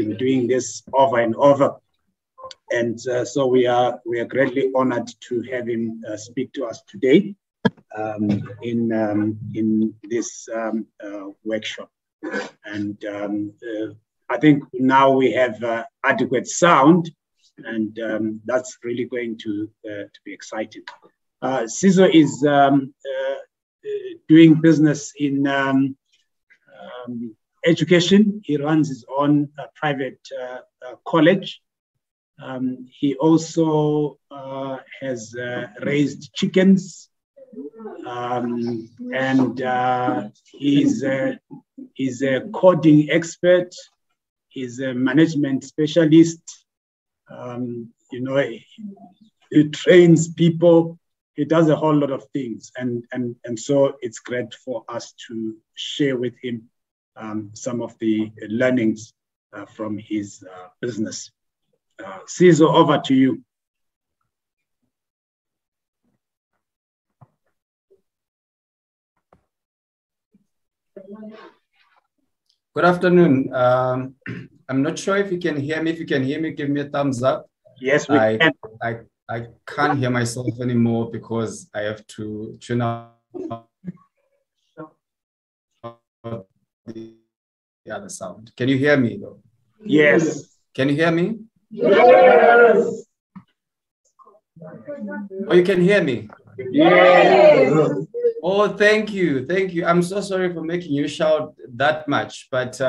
been doing this over and over. And so we are greatly honored to have him speak to us today in this workshop. And I think now we have adequate sound, and that's really going to be exciting. Sizo is doing business in education. He runs his own private college. He also has raised chickens, and he's a coding expert. He's a management specialist. You know, he trains people. He does a whole lot of things, and so it's great for us to share with him some of the learnings from his business. Sizo, over to you. Good afternoon. I'm not sure if you can hear me. If you can hear me, give me a thumbs up. Yes, we can. I can't hear myself anymore because I have to tune out the other sound. Can you hear me though? Yes. Can you hear me? Yes. Oh, you can hear me? Yes. Oh, thank you. Thank you. I'm so sorry for making you shout that much, but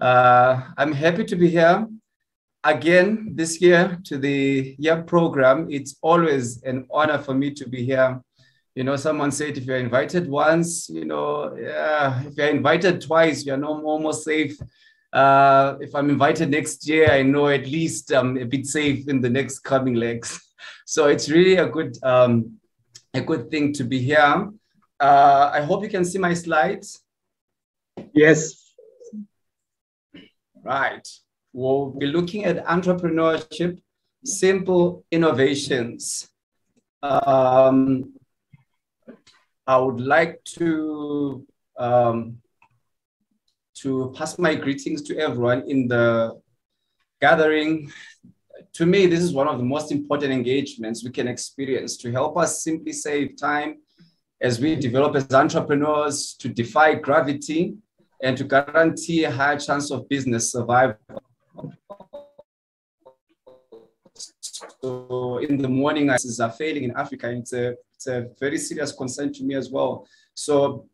I'm happy to be here again this year to the YEP program. It's always an honor for me to be here. You know, someone said if you're invited once, you know, if you're invited twice, you're no more safe. If I'm invited next year, I know at least I'm a bit safe in the next coming legs. So it's really a good thing to be here. I hope you can see my slides. Yes. Right. We'll be looking at entrepreneurship, simple innovations. I would like to pass my greetings to everyone in the gathering. To me, this is one of the most important engagements we can experience to help us simply save time as we develop as entrepreneurs, to defy gravity and to guarantee a higher chance of business survival. So in the morning, ISIS are failing in Africa. It's a very serious concern to me as well. So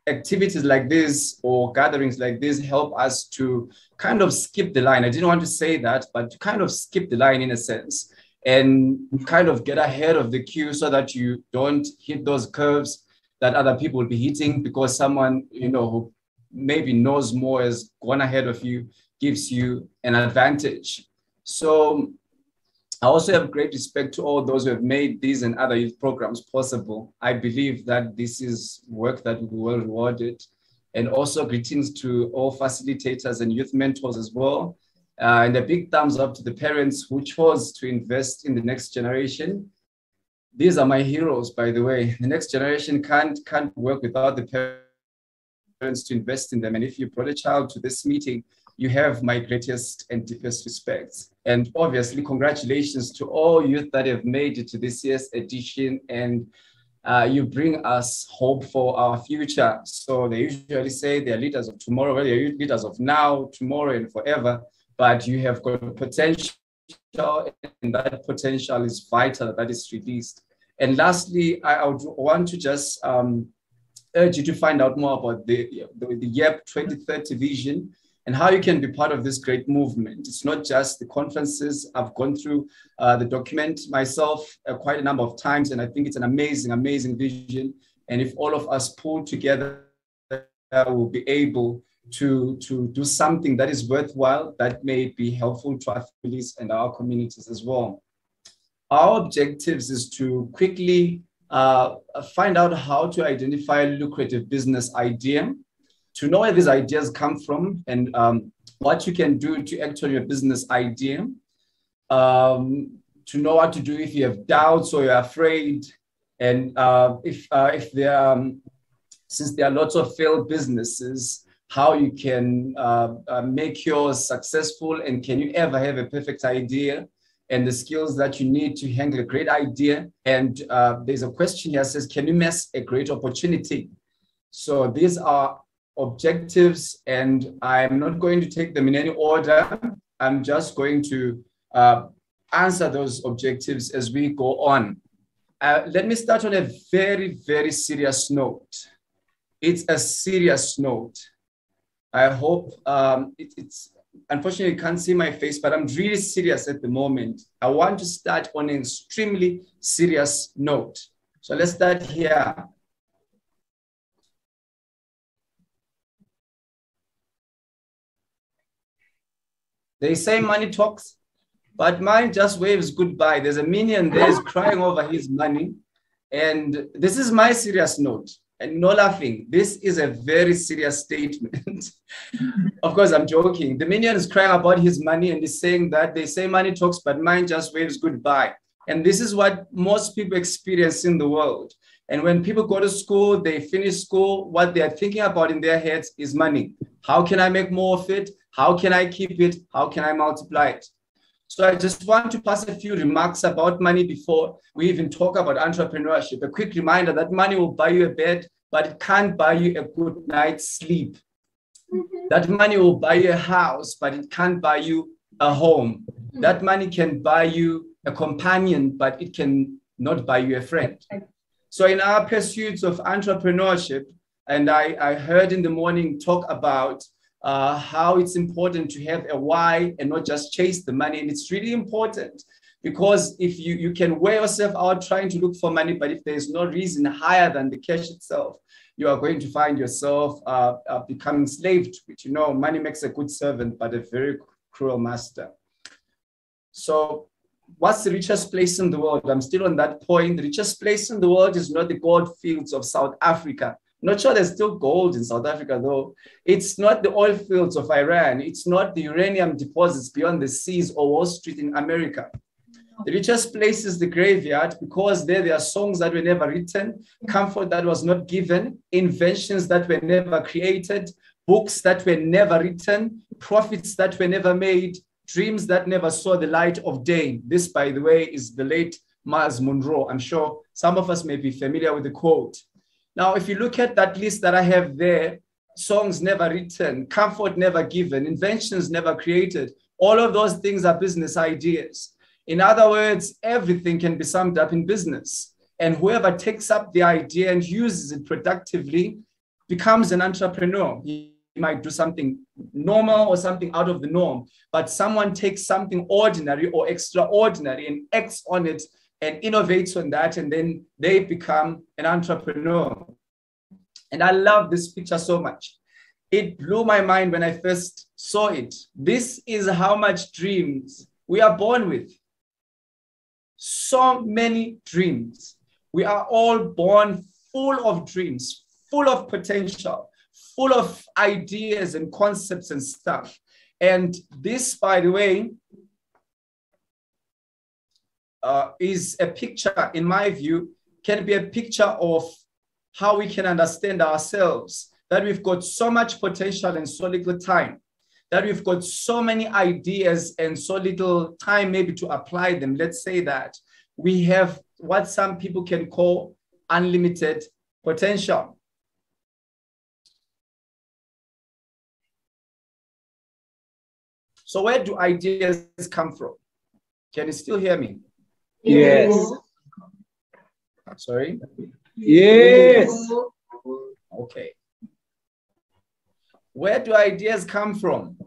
activities like this or gatherings like this help us to kind of skip the line. I didn't want to say that, but to kind of skip the line in a sense and kind of get ahead of the queue so that you don't hit those curves that other people will be hitting because someone, you know, who maybe knows more, has gone ahead of you, gives you an advantage. So I also have great respect to all those who have made these and other youth programs possible. I believe that this is work that will be well rewarded. And also greetings to all facilitators and youth mentors as well. And a big thumbs up to the parents who chose to invest in the next generation. These are my heroes, by the way. The next generation can't work without the parents to invest in them. And if you brought a child to this meeting, you have my greatest and deepest respects. And obviously, congratulations to all youth that have made it to this year's edition. And you bring us hope for our future. So they usually say they're leaders of tomorrow, well, they're leaders of now, tomorrow, and forever. But you have got potential, and that potential is vital, that is released. And lastly, I would want to just urge you to find out more about the YEP2030 vision and how you can be part of this great movement. It's not just the conferences. I've gone through the document myself quite a number of times, and I think it's an amazing, amazing vision. And if all of us pull together, we'll be able to do something that is worthwhile, that may be helpful to our families and our communities as well. Our objectives is to quickly find out how to identify a lucrative business idea, to know where these ideas come from and what you can do to act on your business idea, to know what to do if you have doubts or you're afraid, and if there are, since there are lots of failed businesses, how you can make yours successful, and can you ever have a perfect idea, and the skills that you need to handle a great idea. And there's a question here that says, can you mess a great opportunity? So these are objectives, and I'm not going to take them in any order. I'm just going to answer those objectives as we go on. Let me start on a very, very serious note. It's a serious note. I hope it's unfortunately, you can't see my face, but I'm really serious at the moment. I want to start on an extremely serious note. So let's start here. They say money talks, but mine just waves goodbye. There's a minion there is crying over his money. And this is my serious note. And no laughing. This is a very serious statement. Of course, I'm joking. The minion is crying about his money and he's saying that they say money talks, but mine just waves goodbye. And this is what most people experience in the world. And when people go to school, they finish school, what they're thinking about in their heads is money. How can I make more of it? How can I keep it? How can I multiply it? So I just want to pass a few remarks about money before we even talk about entrepreneurship. A quick reminder that money will buy you a bed, but it can't buy you a good night's sleep. That money will buy you a house, but it can't buy you a home. That money can buy you a companion, but it can not buy you a friend. So in our pursuits of entrepreneurship, and I heard in the morning talk about how it's important to have a why and not just chase the money. And it's really important because if you can wear yourself out trying to look for money, but if there's no reason higher than the cash itself, you are going to find yourself becoming slave to it. You know, money makes a good servant, but a very cruel master. So what's the richest place in the world? I'm still on that point. The richest place in the world is not the gold fields of South Africa. Not sure there's still gold in South Africa, though. It's not the oil fields of Iran. It's not the uranium deposits beyond the seas or Wall Street in America. The richest place is the graveyard because there are songs that were never written, comfort that was not given, inventions that were never created, books that were never written, profits that were never made, dreams that never saw the light of day. This, by the way, is the late Miles Monroe. I'm sure some of us may be familiar with the quote. Now, if you look at that list that I have there, songs never written, comfort never given, inventions never created, all of those things are business ideas. In other words, everything can be summed up in business. And whoever takes up the idea and uses it productively becomes an entrepreneur. He might do something normal or something out of the norm, but someone takes something ordinary or extraordinary and acts on it and innovates on that, and then they become an entrepreneur. And I love this picture so much. It blew my mind when I first saw it. This is how much dreams we are born with. So many dreams. We are all born full of dreams, full of potential, full of ideas and concepts and stuff. And this, by the way, is a picture, in my view, can be a picture of how we can understand ourselves, that we've got so much potential and so little time, that we've got so many ideas and so little time maybe to apply them. Let's say that we have what some people can call unlimited potential. So where do ideas come from? Can you still hear me? Yes. Sorry? Yes. Okay. Where do ideas come from?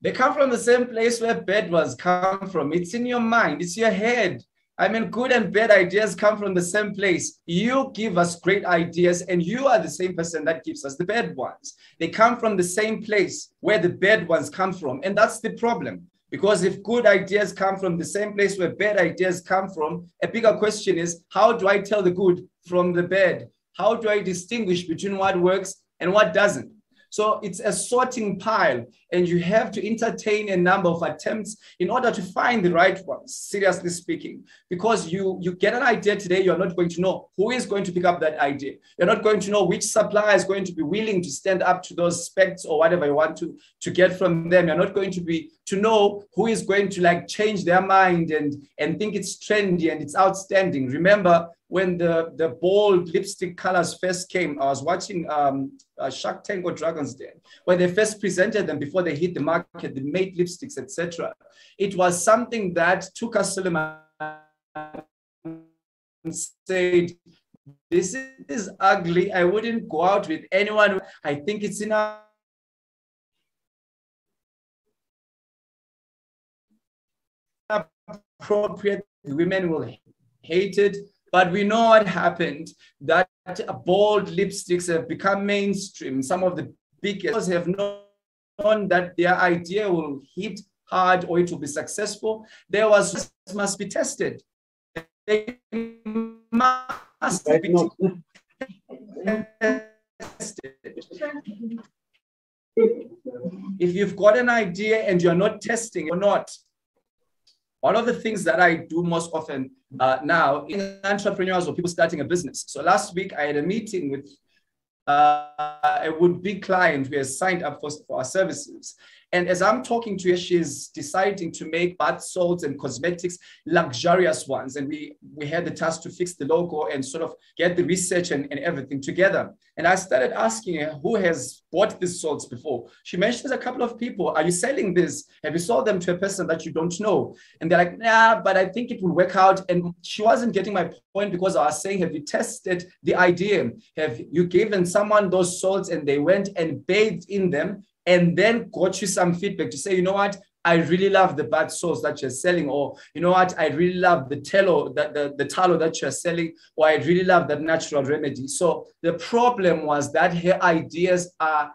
They come from the same place where bad ones come from. It's in your mind. It's your head. I mean, good and bad ideas come from the same place. You give us great ideas, and you are the same person that gives us the bad ones. They come from the same place where the bad ones come from. And that's the problem. Because if good ideas come from the same place where bad ideas come from, a bigger question is, how do I tell the good from the bad? How do I distinguish between what works and what doesn't? So it's a sorting pile, and you have to entertain a number of attempts in order to find the right ones, seriously speaking. Because you get an idea today, you're not going to know who is going to pick up that idea. You're not going to know which supplier is going to be willing to stand up to those specs or whatever you want to get from them. You're not going to know who is going to like change their mind and think it's trendy and it's outstanding. Remember, when the bold lipstick colors first came, I was watching Shark Tank or Dragon's Den, when they first presented them before they hit the market, the matte lipsticks, etc. It was something that Tuka Suleiman said, this is ugly. I wouldn't go out with anyone. I think it's inappropriate. Women will hate it. But we know what happened, that bold lipsticks have become mainstream. Some of the biggest have known that their idea will hit hard or it will be successful. There must be tested. They must be tested. If you've got an idea and you're not testing or not, one of the things that I do most often now in entrepreneurs or people starting a business. So last week I had a meeting with a would-be client who has signed up for our services. And as I'm talking to her, she's deciding to make bath salts and cosmetics, luxurious ones. And we had the task to fix the logo and sort of get the research and everything together. And I started asking her, who has bought these salts before? She mentions a couple of people. Are you selling this? Have you sold them to a person that you don't know? And they're like, nah, but I think it will work out. And she wasn't getting my point because I was saying, have you tested the idea? Have you given someone those salts and they went and bathed in them and then got you some feedback to say, you know what, I really love the bath salts that you're selling, or you know what, I really love the tallow that you're selling, or I really love that natural remedy. So the problem was that her ideas are,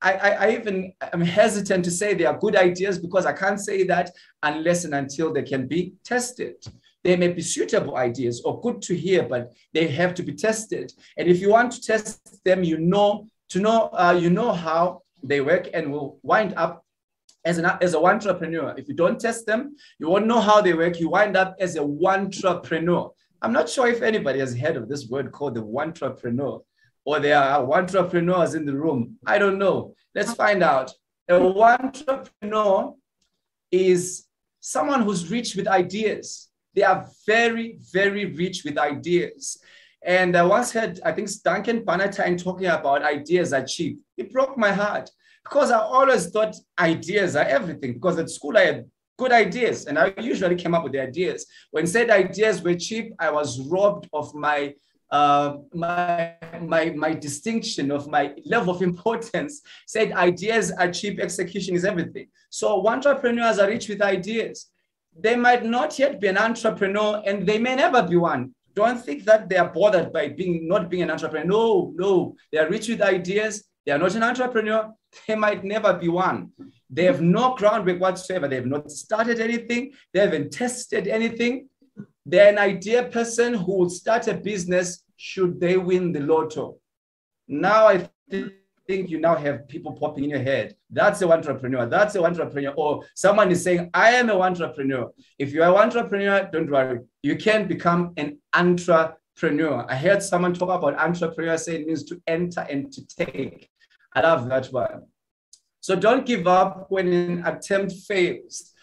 I'm hesitant to say they are good ideas because I can't say that unless and until they can be tested. They may be suitable ideas or good to hear, but they have to be tested. And if you want to test them, you know how they work and will wind up as an entrepreneur. If you don't test them, you won't know how they work. You wind up as a entrepreneur. I'm not sure if anybody has heard of this word called the entrepreneur, or there are entrepreneurs in the room. I don't know. Let's find out. A entrepreneur is someone who's rich with ideas. They are very, very rich with ideas. And I once heard, I think, Duncan Bannatyne talking about ideas are cheap. It broke my heart because I always thought ideas are everything, because at school I had good ideas and I usually came up with the ideas. When said ideas were cheap, I was robbed of my distinction, of my level of importance. Said ideas are cheap, execution is everything. So entrepreneurs are rich with ideas. They might not yet be an entrepreneur and they may never be one. Don't think that they are bothered by not being an entrepreneur. No, they are rich with ideas. They are not an entrepreneur. They might never be one. They have no groundwork whatsoever. They have not started anything. They haven't tested anything. They're an idea person who will start a business should they win the lotto. Now I think you now have people popping in your head. That's an entrepreneur. That's an entrepreneur. Or someone is saying, I am an entrepreneur. If you're an entrepreneur, don't worry. You can become an entrepreneur. I heard someone talk about entrepreneur, say it means to enter and to take. I love that one. So don't give up when an attempt fails.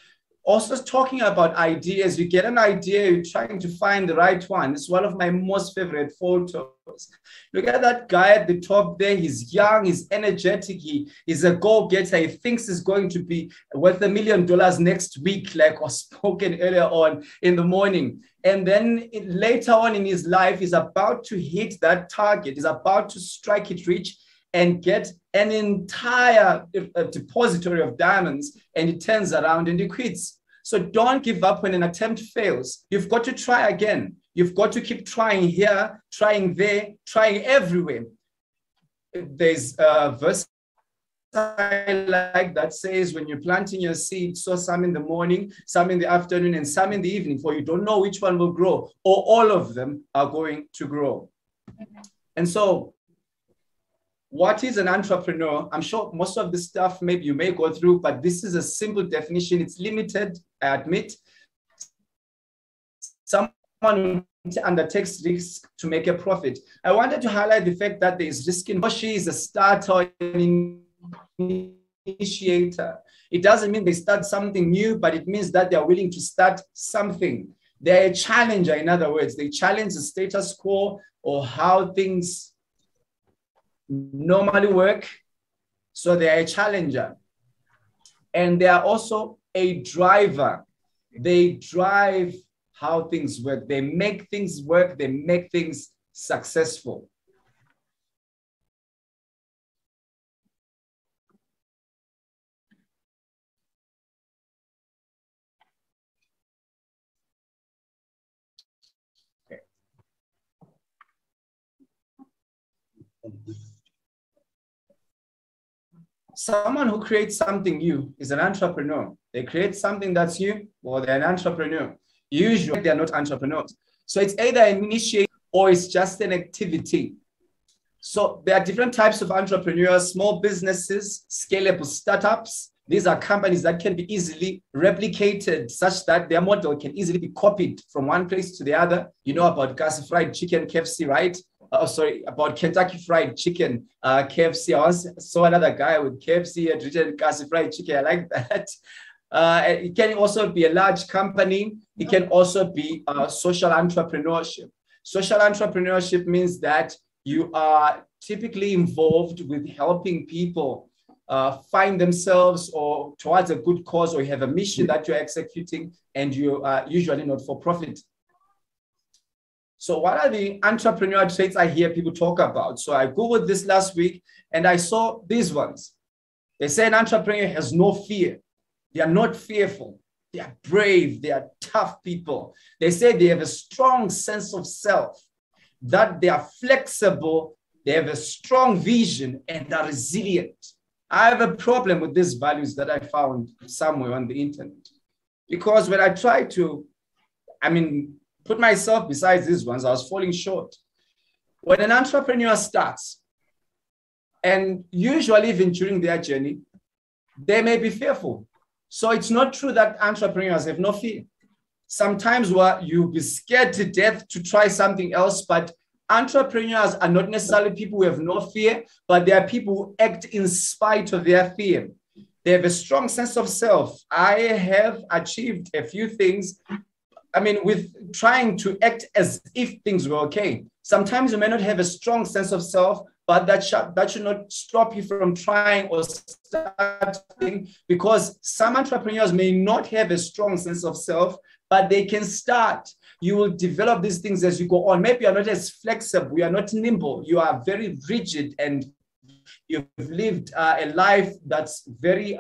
Also talking about ideas, you get an idea, you're trying to find the right one. It's one of my most favorite photos. Look at that guy at the top there. He's young, he's energetic, he's a go-getter. He thinks he's going to be worth $1 million next week, like was spoken earlier on in the morning. And then later on in his life, he's about to hit that target. He's about to strike it rich and get an entire depository of diamonds, and he turns around and he quits. So don't give up when an attempt fails. You've got to try again. You've got to keep trying here, trying there, trying everywhere. There's a verse I like that says, when you're planting your seed, sow some in the morning, some in the afternoon, and some in the evening, for you don't know which one will grow, or all of them are going to grow. And so what is an entrepreneur? I'm sure most of the stuff maybe you may go through, but this is a simple definition. It's limited, I admit. Someone who undertakes risk to make a profit. I wanted to highlight the fact that there is risk in. She is a starter, an initiator. It doesn't mean they start something new, but it means that they are willing to start something. They're a challenger, in other words. They challenge the status quo or how things normally work. So they are a challenger. And they are also a driver. They drive how things work. They make things work. They make things successful. Okay. Someone who creates something new is an entrepreneur. They create something that's new, or they're an entrepreneur. Usually, they're not entrepreneurs. So it's either an initiative or it's just an activity. So there are different types of entrepreneurs, small businesses, scalable startups. These are companies that can be easily replicated such that their model can easily be copied from one place to the other. You know about gas fried chicken, KFC, right? About Kentucky Fried Chicken, KFC. I once saw another guy with KFC had written gas fried chicken. I like that. It can also be a large company. It can also be social entrepreneurship. Social entrepreneurship means that you are typically involved with helping people find themselves or towards a good cause, or you have a mission that you're executing, and you are usually not for profit. So what are the entrepreneurial traits I hear people talk about? So I Googled this last week and I saw these ones. They say an entrepreneur has no fear. They are not fearful. They are brave. They are tough people. They say they have a strong sense of self, that they are flexible, they have a strong vision, and are resilient. I have a problem with these values that I found somewhere on the internet. Because when I try to, put myself beside these ones, I was falling short. When an entrepreneur starts, and usually even during their journey, they may be fearful. So it's not true that entrepreneurs have no fear. Sometimes you'll be scared to death to try something else, but entrepreneurs are not necessarily people who have no fear, but they are people who act in spite of their fear. They have a strong sense of self. I have achieved a few things, with trying to act as if things were okay. Sometimes you may not have a strong sense of self, but that should not stop you from trying or starting, because some entrepreneurs may not have a strong sense of self, but they can start. You will develop these things as you go on. Maybe you're not as flexible, you are not nimble, you are very rigid, and you've lived a life that's very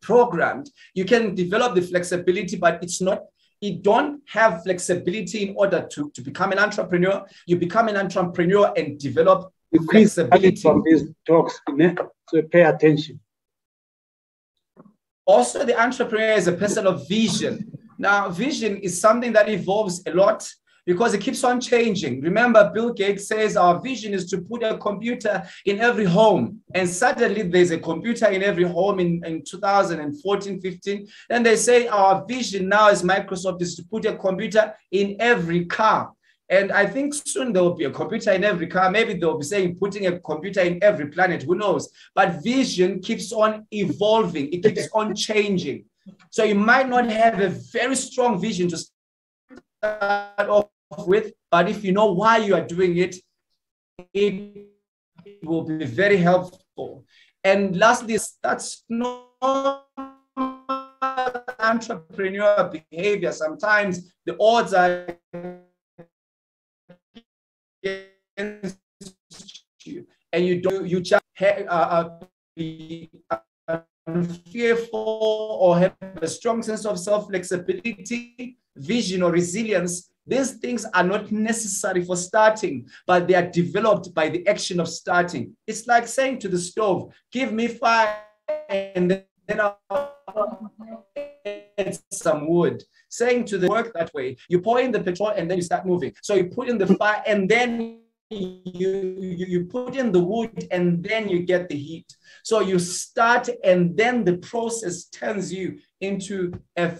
programmed. You can develop the flexibility, but you don't have flexibility in order to become an entrepreneur. You become an entrepreneur and develop flexibility. From these talks, so pay attention. Also, the entrepreneur is a person of vision. Now, vision is something that evolves a lot because it keeps on changing. Remember, Bill Gates says our vision is to put a computer in every home. And suddenly there's a computer in every home in 2014, 15. Then they say our vision now as Microsoft is to put a computer in every car. And I think soon there will be a computer in every car. Maybe they'll be saying putting a computer in every planet. Who knows? But vision keeps on evolving. It keeps on changing. So you might not have a very strong vision to start off with, but if you know why you are doing it, it will be very helpful. And lastly, that's normal entrepreneurial behavior. Sometimes the odds are against you, and you just be fearful or have a strong sense of self-flexibility, vision, or resilience. These things are not necessary for starting, but they are developed by the action of starting. It's like saying to the stove, give me fire, and then I'll add some wood. Saying to the work that way, you pour in the petrol and then you start moving. So you put in the fire and then you put in the wood and then you get the heat. So you start and then the process turns you into a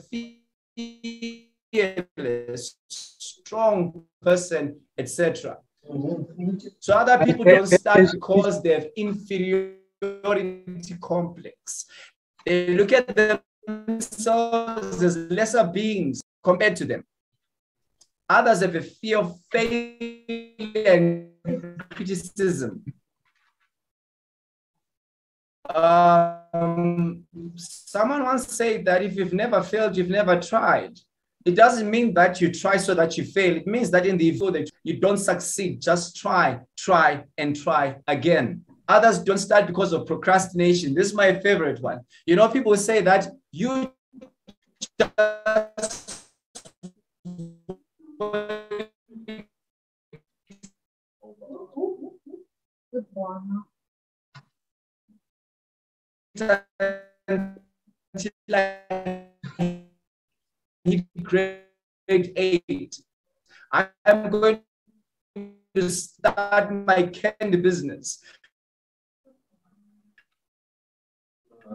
fearless, strong person, etc. So other people don't start because they have inferiority complex. They look at themselves as lesser beings compared to them. Others have a fear of failure and criticism. Someone once said that if you've never failed, you've never tried. It doesn't mean that you try so that you fail. It means that in the event that you don't succeed, just try, and try again. Others don't start because of procrastination. This is my favorite one. You know, people say that you just until I hit grade 8. I'm going to start my candy business.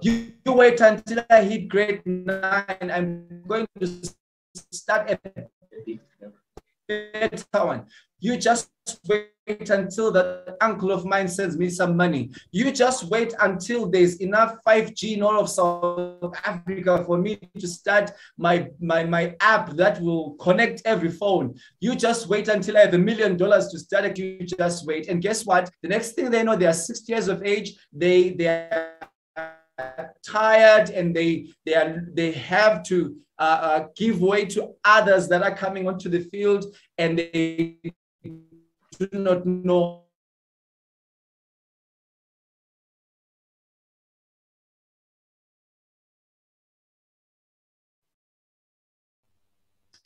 You wait until I hit grade 9. I'm going to start a better one. You just wait until that uncle of mine sends me some money. You just wait until there's enough 5G in all of South Africa for me to start my app that will connect every phone. You just wait until I have $1 million to start it. You just wait. And guess what? The next thing they know, they are 60 years of age. They are tired and they have to give way to others that are coming onto the field, and they do not know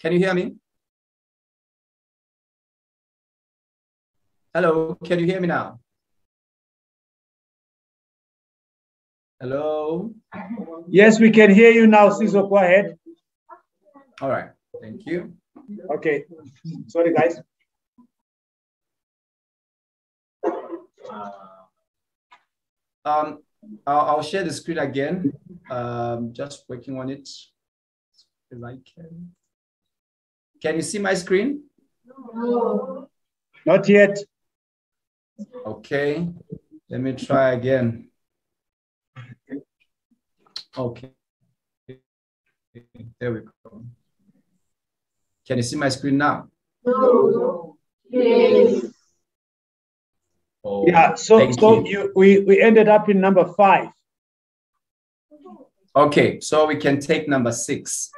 Can you hear me? Hello, can you hear me now? Hello? Yes, we can hear you now, Sizo. Go ahead. All right, thank you. Okay, sorry guys. I'll share the screen again. Just working on it if I can. Can you see my screen? No. Not yet. Okay, let me try again. Okay, there we go. Can you see my screen now? No. Yes. Oh, yeah, so we ended up in number 5. Okay, so we can take number 6.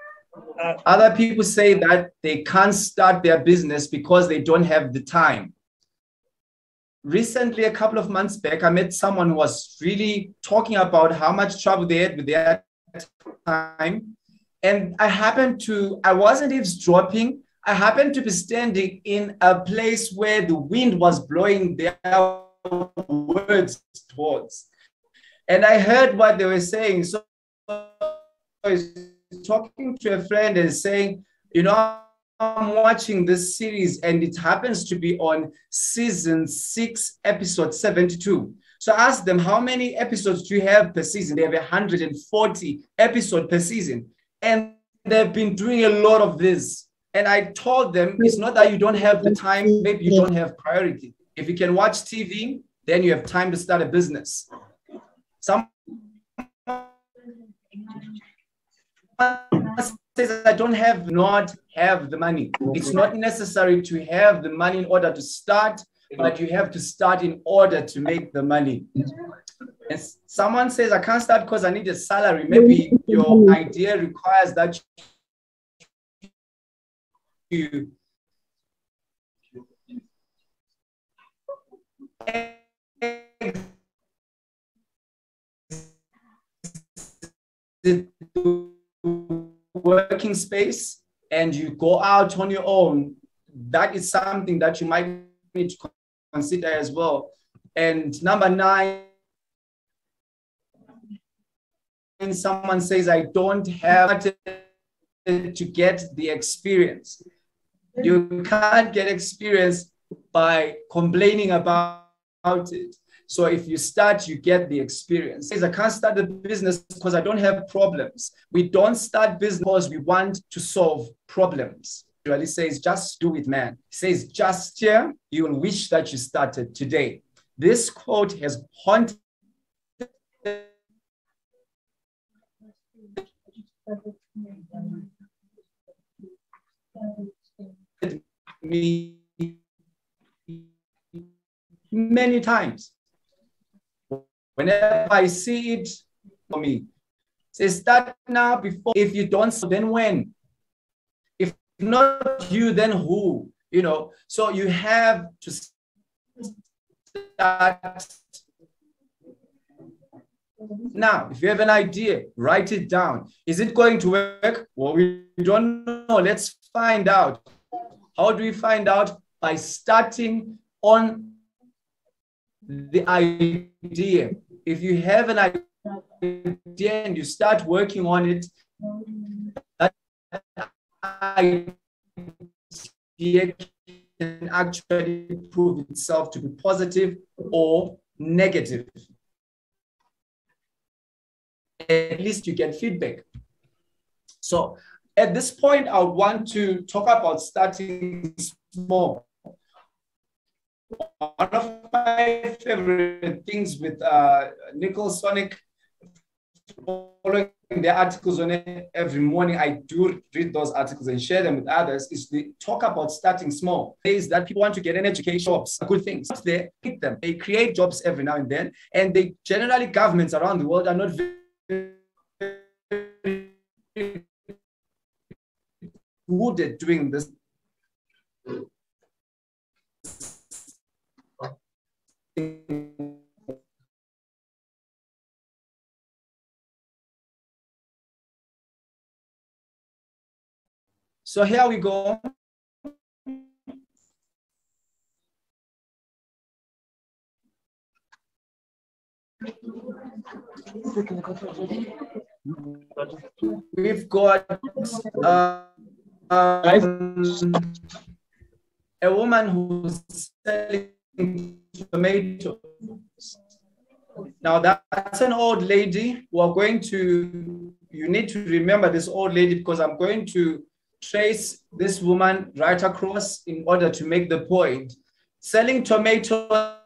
Other people say that they can't start their business because they don't have the time. Recently, a couple of months back, I met someone who was really talking about how much trouble they had with their time. And I wasn't eavesdropping. I happened to be standing in a place where the wind was blowing their words towards. And I heard what they were saying. So I was talking to a friend and saying, you know, I'm watching this series and it happens to be on season 6, episode 72. So I asked them, how many episodes do you have per season? They have 140 episodes per season. And they've been doing a lot of this. And I told them, it's not that you don't have the time, maybe you don't have priority. If you can watch TV, then you have time to start a business. Someone says, I don't not have the money. It's not necessary to have the money in order to start, but you have to start in order to make the money. And someone says, I can't start because I need a salary. Maybe your idea requires that you working space and you go out on your own. That is something that you might need to consider as well. And number 9, when someone says, I don't have to get the experience. You can't get experience by complaining about it. So if you start, you get the experience. I can't start the business because I don't have problems. We don't start business because we want to solve problems. It really says, just do it, man. It says, just here, you will wish that you started today. This quote has haunted me many times. Whenever I see it for me, say start now before. If you don't, then when? If not you, then who? You know, so you have to start now. If you have an idea, write it down. Is it going to work? Well, we don't know. Let's find out. How do we find out? By starting on the idea. If you have an idea and you start working on it, that idea can actually prove itself to be positive or negative. At least you get feedback. So at this point, I want to talk about starting small. One of my favorite things with Nicole Sonic, following their articles on it every morning, I do read those articles and share them with others, is they talk about starting small. Is that people want to get an education, jobs, good things. They pick them. They create jobs every now and then, and they generally, governments around the world are not very good at doing this. So here we go. We've got a woman who's selling tomatoes. Now that's an old lady. We're going to, you need to remember this old lady because I'm going to trace this woman right across in order to make the point. Selling tomatoes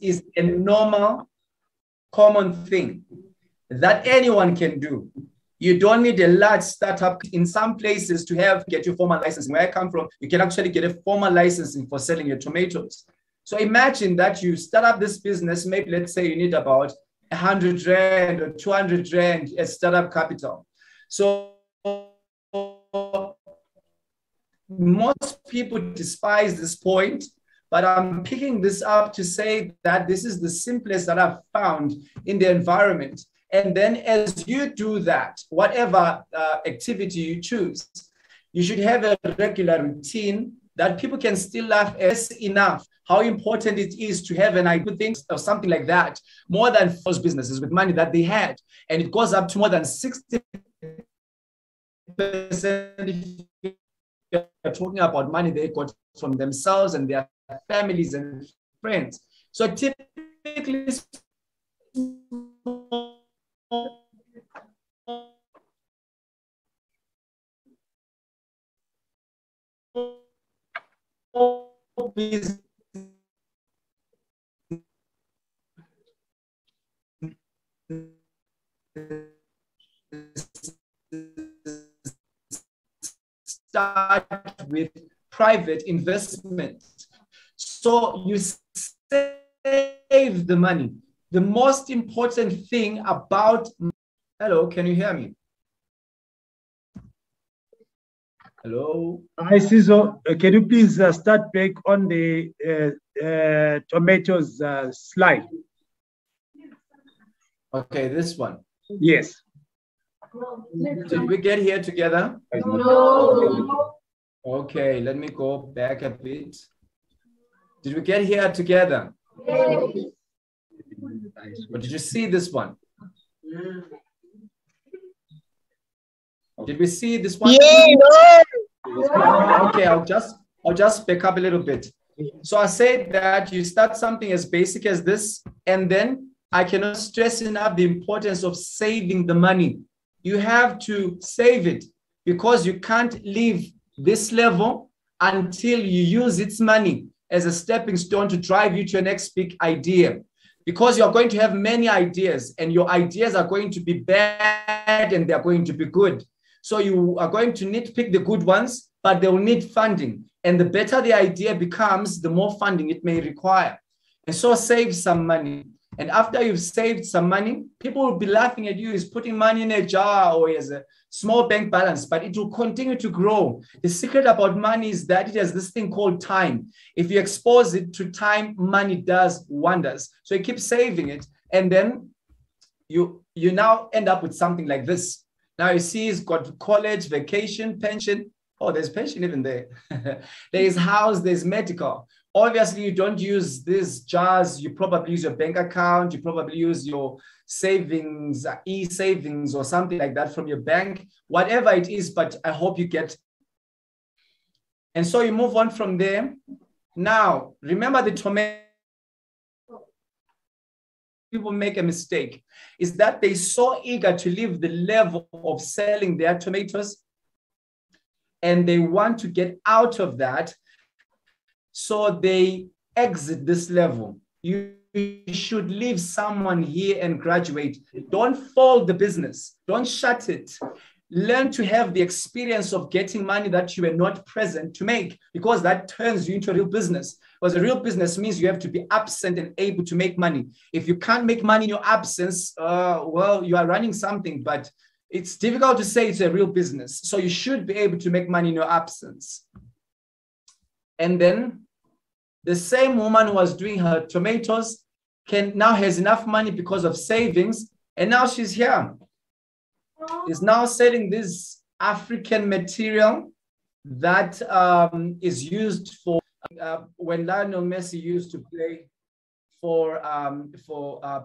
is a normal, common thing that anyone can do. You don't need a large startup in some places to get your formal licensing. Where I come from, you can actually get a formal licensing for selling your tomatoes. So imagine that you start up this business, maybe let's say you need about 100 Rand or 200 Rand as startup capital. So most people despise this point, but I'm picking this up to say that this is the simplest that I've found in the environment. And then as you do that, whatever activity you choose, you should have a regular routine that people can still laugh at enough. How important it is to have an idea things or something like that, more than those businesses with money that they had. And it goes up to more than 60%. You're talking about money they got from themselves and their families and friends. So typically, start with private investment. So you save the money. The most important thing about, hello, can you hear me? Hello? Hi, Sizo. Can you please start back on the tomatoes slide? Okay, this one. Yes. Did we get here together? No. Okay, let me go back a bit. Did we get here together? Yes. Or did you see this one? Did we see this one? Yeah, no. Okay, I'll just back up a little bit. So I said that you start something as basic as this, and then I cannot stress enough the importance of saving the money. You have to save it because you can't leave this level until you use its money as a stepping stone to drive you to your next big idea. Because you're going to have many ideas, and your ideas are going to be bad and they're going to be good. So you are going to nitpick the good ones, but they will need funding. And the better the idea becomes, the more funding it may require. And so save some money. And after you've saved some money, people will be laughing at you. He's putting money in a jar or he has a small bank balance, but it will continue to grow. The secret about money is that it has this thing called time. If you expose it to time, money does wonders. So you keep saving it, and then you now end up with something like this. Now you see he's got college, vacation, pension. Oh, there's pension even there. There's house, there's medical. Obviously, you don't use these jars. You probably use your bank account. You probably use your savings, e-savings or something like that from your bank, whatever it is, but I hope you get. And so you move on from there. Now, remember the tomato. People make a mistake is that they're so eager to leave the level of selling their tomatoes, and they want to get out of that. So they exit this level. You should leave someone here and graduate. Don't fold the business. Don't shut it. Learn to have the experience of getting money that you were not present to make, because that turns you into a real business. Because a real business means you have to be absent and able to make money. If you can't make money in your absence, well, you are running something, but it's difficult to say it's a real business. So you should be able to make money in your absence. And then the same woman who was doing her tomatoes now has enough money because of savings. And now she's here. Is now selling this African material that is used for when Lionel Messi used to play for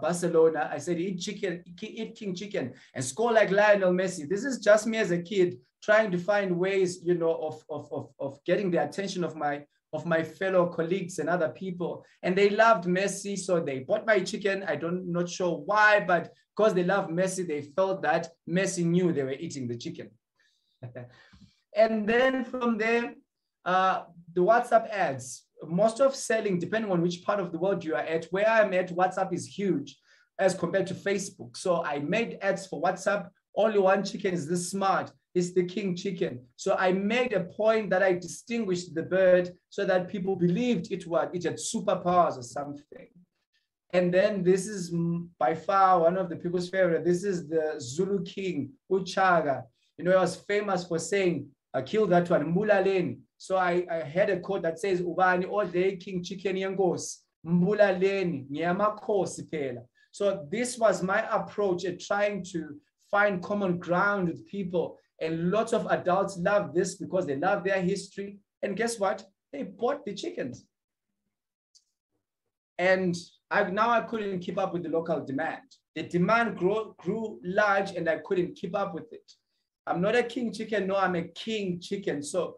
Barcelona. I said, eat chicken, eat king chicken and score like Lionel Messi. This is just me as a kid trying to find ways, you know, of getting the attention of my fellow colleagues and other people. And they loved Messi, so they bought my chicken. Not sure why, but because they love Messi, they felt that Messi knew they were eating the chicken. And then from there, the WhatsApp ads, most of selling, depending on which part of the world you are at, where I'm at, WhatsApp is huge as compared to Facebook. So I made ads for WhatsApp. Only one chicken is this smart. It's the king chicken. So I made a point that I distinguished the bird so that people believed it had superpowers or something. And then this is by far one of the people's favorite. This is the Zulu king, Uchaga. You know, I was famous for saying, I killed that one, Mbulaleni. So I had a quote that says, Ubani all day king chicken yangos, Mbulaleni, Nyamakhosi phela. So this was my approach at trying to find common ground with people. And lots of adults love this because they love their history. And guess what? They bought the chickens. And now I couldn't keep up with the local demand. The demand grew large and I couldn't keep up with it. I'm not a king chicken. No, I'm a king chicken. So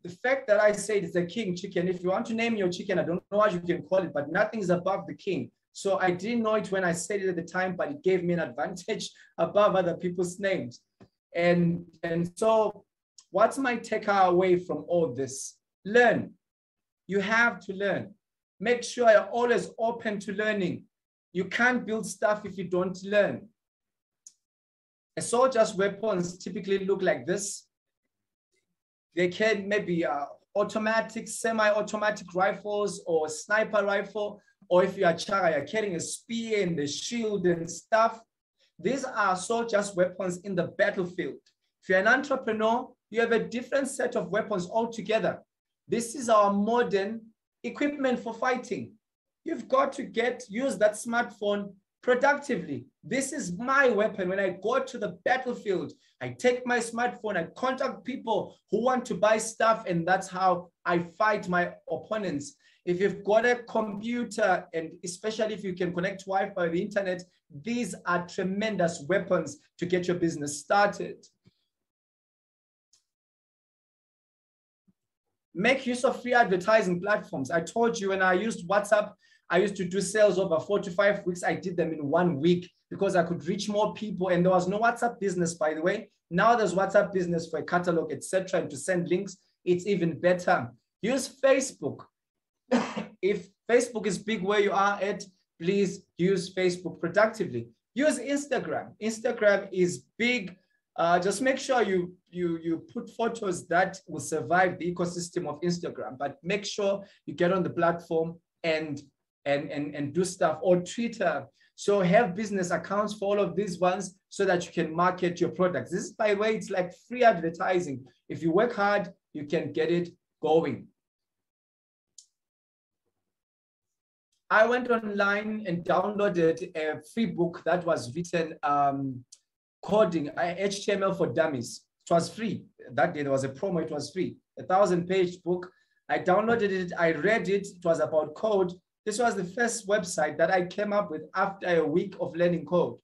the fact that I said it's a king chicken, if you want to name your chicken, I don't know what you can call it, but nothing's above the king. So I didn't know it when I said it at the time, but it gave me an advantage above other people's names. And so what's my takeaway from all this? Learn. You have to learn. Make sure you're always open to learning. You can't build stuff if you don't learn. A soldier's weapons typically look like this. They can maybe automatic, semi-automatic rifles or sniper rifle, or if you are Chaga, you're carrying a spear and the shield and stuff. These are soldiers' weapons in the battlefield. If you're an entrepreneur, you have a different set of weapons altogether. This is our modern equipment for fighting. You've got to use that smartphone productively. This is my weapon. When I go to the battlefield, I take my smartphone, I contact people who want to buy stuff, and that's how I fight my opponents. If you've got a computer, and especially if you can connect Wi-Fi or the internet, these are tremendous weapons to get your business started. Make use of free advertising platforms. I told you when I used WhatsApp, I used to do sales over 4 to 5 weeks. I did them in 1 week because I could reach more people. And there was no WhatsApp business, by the way. Now there's WhatsApp business for a catalog, etc., and to send links. It's even better. Use Facebook. If Facebook is big where you are at, please use Facebook productively. Use Instagram. Instagram is big. Just make sure you put photos that will survive the ecosystem of Instagram, but make sure you get on the platform and do stuff, or Twitter. So have business accounts for all of these ones so that you can market your products. This is, by the way, it's like free advertising. If you work hard, you can get it going. I went online and downloaded a free book that was written, coding, HTML for dummies. It was free. That day there was a promo, it was free. 1,000-page book. I downloaded it, I read it. It was about code. This was the first website that I came up with after a week of learning code.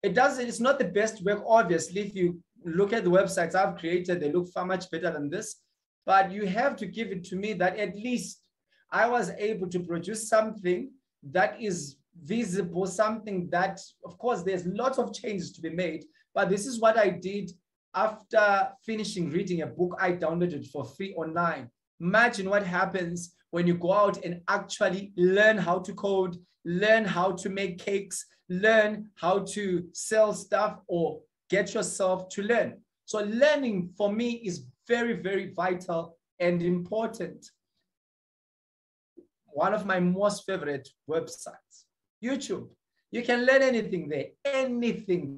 It's not the best work, obviously. If you look at the websites I've created, they look far much better than this. But you have to give it to me that at least I was able to produce something that is visible, something that, of course, there's lots of changes to be made, but this is what I did after finishing reading a book I downloaded for free online. Imagine what happens when you go out and actually learn how to code, learn how to make cakes, learn how to sell stuff, or get yourself to learn. So learning for me is very, very vital and important. One of my most favorite websites, YouTube. You can learn anything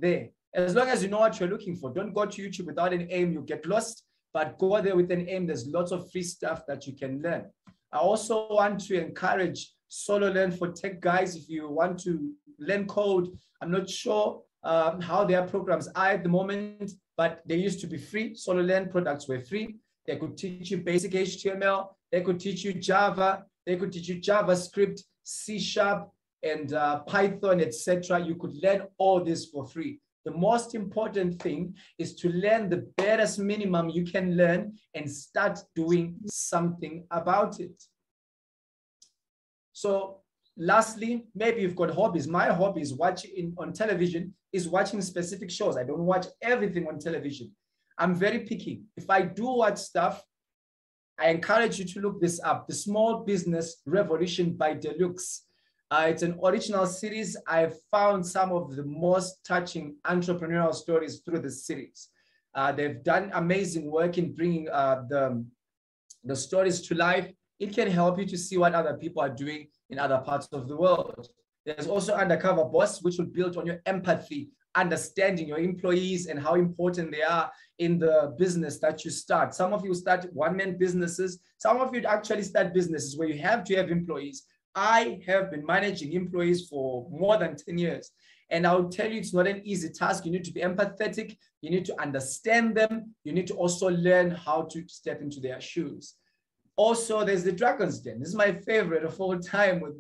there, as long as you know what you're looking for. Don't go to YouTube without an aim, you get lost, but go there with an aim. There's lots of free stuff that you can learn. I also want to encourage Solo Learn for Tech guys. If you want to learn code, I'm not sure how their programs are at the moment, but they used to be free. Solo Learn products were free. They could teach you basic HTML. They could teach you Java. They could teach you JavaScript, C#, and Python, etc. You could learn all this for free. The most important thing is to learn the barest minimum you can learn and start doing something about it. So lastly, maybe you've got hobbies. My hobby is watching on television, is watching specific shows. I don't watch everything on television. I'm very picky. If I do watch stuff, I encourage you to look this up. The Small Business Revolution by Deluxe. It's an original series. I've found some of the most touching entrepreneurial stories through the series. They've done amazing work in bringing the stories to life. It can help you to see what other people are doing in other parts of the world. There's also Undercover Boss, which will build on your empathy, understanding your employees and how important they are in the business that you start. Some of you start one-man businesses. Some of you actually start businesses where you have to have employees. I have been managing employees for more than 10 years. And I'll tell you, it's not an easy task. You need to be empathetic. You need to understand them. You need to also learn how to step into their shoes. Also, there's the Dragon's Den. This is my favorite of all time with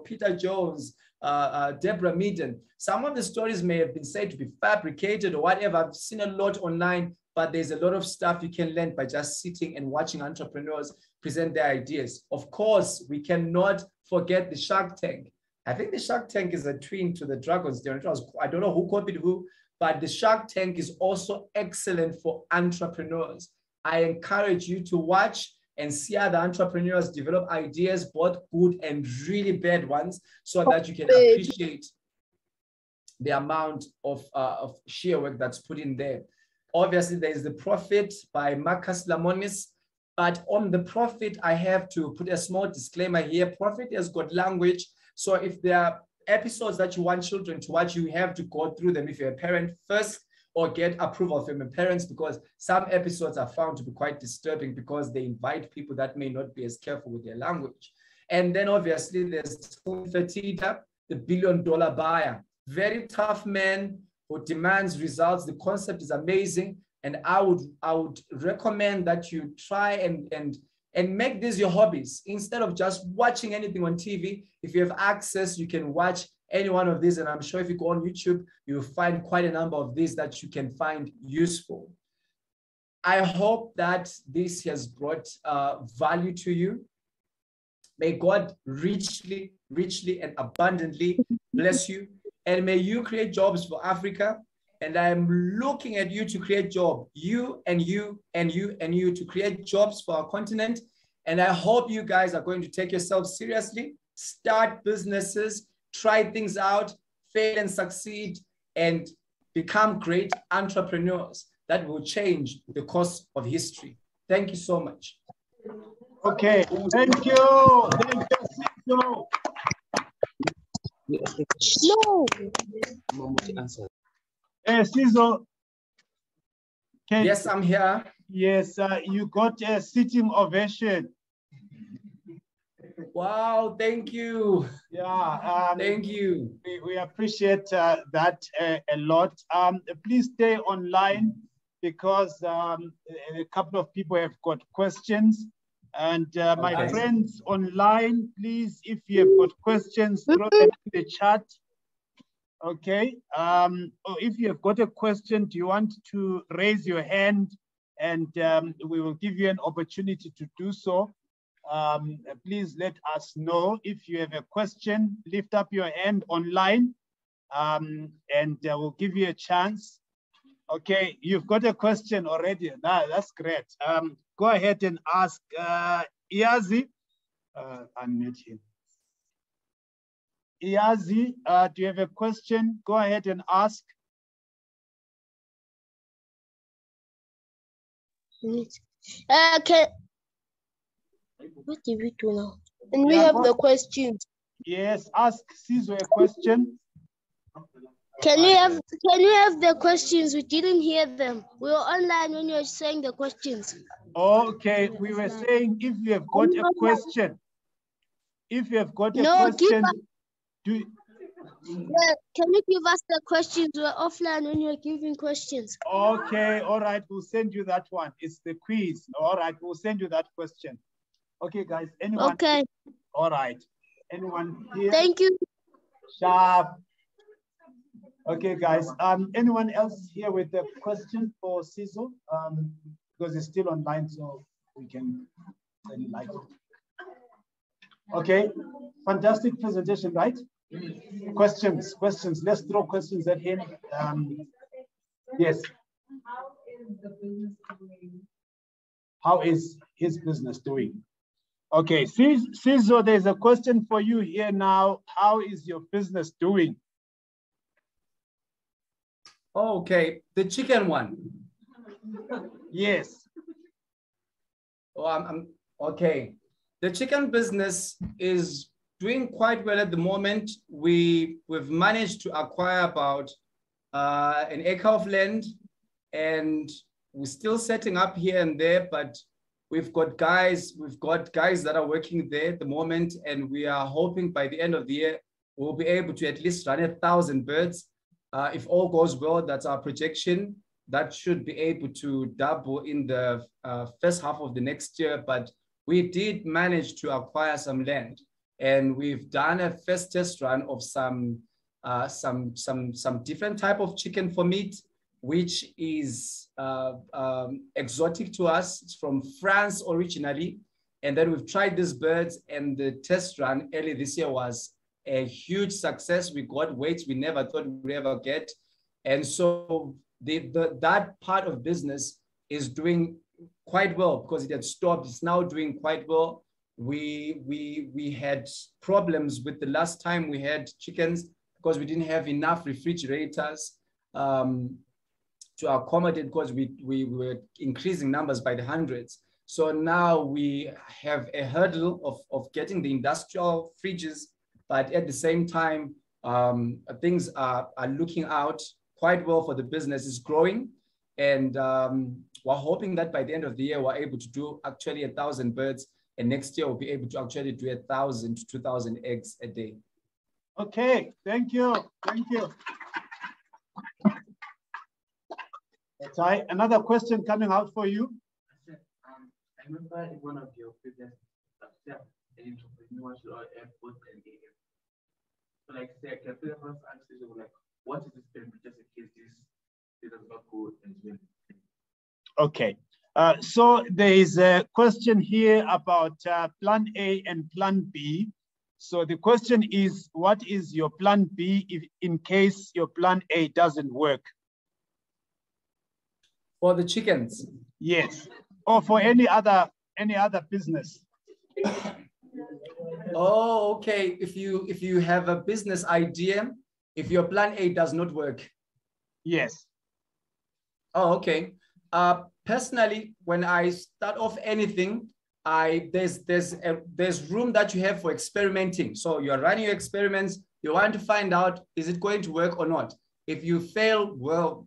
Peter Jones, Deborah Meaden. Some of the stories may have been said to be fabricated or whatever. I've seen a lot online, but there's a lot of stuff you can learn by just sitting and watching entrepreneurs present their ideas. Of course, we cannot forget the Shark Tank. I think the Shark Tank is a twin to the Dragon's Den. I don't know who copied who, but the Shark Tank is also excellent for entrepreneurs. I encourage you to watch and see other entrepreneurs develop ideas, both good and really bad ones, so that you can appreciate the amount of sheer work that's put in there. Obviously, there is The Prophet by Marcus Lemonis. But on The Prophet, I have to put a small disclaimer here. Prophet has got language. So if there are episodes that you want children to watch, you have to go through them if you're a parent first, or get approval from your parents, because some episodes are found to be quite disturbing because they invite people that may not be as careful with their language. And then obviously there's Fertitta, the billion-dollar buyer. Very tough man who demands results. The concept is amazing. And I would recommend that you try and make these your hobbies. Instead of just watching anything on TV, if you have access, you can watch any one of these. And I'm sure if you go on YouTube, you'll find quite a number of these that you can find useful. I hope that this has brought value to you. May God richly, richly and abundantly bless you. And may you create jobs for Africa. And I'm looking at you to create jobs, you and you and you and you, to create jobs for our continent. And I hope you guys are going to take yourselves seriously, start businesses, try things out, fail and succeed, and become great entrepreneurs that will change the course of history. Thank you so much. Okay, thank you. Thank you, Sizo. No. Sizo. Yes, I'm here. Yes, you got a sitting ovation. Wow, thank you. Yeah, thank you. We appreciate that a lot. Please stay online because a couple of people have got questions. And my friends online, please, if you have got questions, throw them in the chat. Okay. Or if you have got a question, do you want to raise your hand? And we will give you an opportunity to do so. Please let us know if you have a question. Lift up your hand online, and we'll give you a chance. Okay, you've got a question already. That's great. Go ahead and ask Iazi. Unmute him. Iazi, do you have a question? Go ahead and ask. Okay. What did we do now? And we have the questions. Yes, ask Sizo a question. Can we have the questions? We didn't hear them. We were online when you were saying the questions. Okay, we were saying if you have got a question, if you have got a question, can you give us the questions? We're offline when you're giving questions. Okay, all right, we'll send you that one. It's the quiz. All right, we'll send you that question. Okay, guys, anyone? Okay. All right. Anyone here? Thank you. Sharp. Okay, guys. Anyone else here with a question for Sizo? Because it's still online, so we can like it. Okay, fantastic presentation, right? Questions. Let's throw questions at him. Yes. How is the business doing? How is his business doing? Okay, Sizo, there's a question for you here now. How is your business doing? Okay, the chicken one. Yes. Oh, okay. The chicken business is doing quite well at the moment. We've managed to acquire about an acre of land, and we're still setting up here and there, but we've got guys that are working there at the moment, and we are hoping by the end of the year, we'll be able to at least run 1,000 birds. If all goes well, that's our projection. That should be able to double in the first half of the next year, but we did manage to acquire some land, and we've done a first test run of some different type of chicken for meat, which is exotic to us. It's from France originally. And then we've tried these birds, and the test run early this year was a huge success. We got weights we never thought we'd ever get. And so that part of business is doing quite well because it had stopped. It's now doing quite well. We had problems with the last time we had chickens because we didn't have enough refrigerators to accommodate, because we were increasing numbers by the hundreds. So now we have a hurdle of getting the industrial fridges, but at the same time, things are looking out quite well for the business. Is growing, and we're hoping that by the end of the year, we're able to do actually 1,000 birds, and next year we'll be able to actually do 1,000 to 2,000 eggs a day. Okay, thank you. That's right. Another question coming out for you. I remember in one of your previous entrepreneurship or airport and AM. So like say, can I first ask you like, what is the spend just in case this does not go as well? Okay. So there is a question here about Plan A and Plan B. So the question is, what is your Plan B if in case your Plan A doesn't work? For the chickens? Yes, or for any other business. Oh, okay. If you have a business idea, if your Plan A does not work. Yes. Oh, okay. Personally, when I start off anything, there's room that you have for experimenting. So you're running your experiments. You want to find out, is it going to work or not? If you fail, well,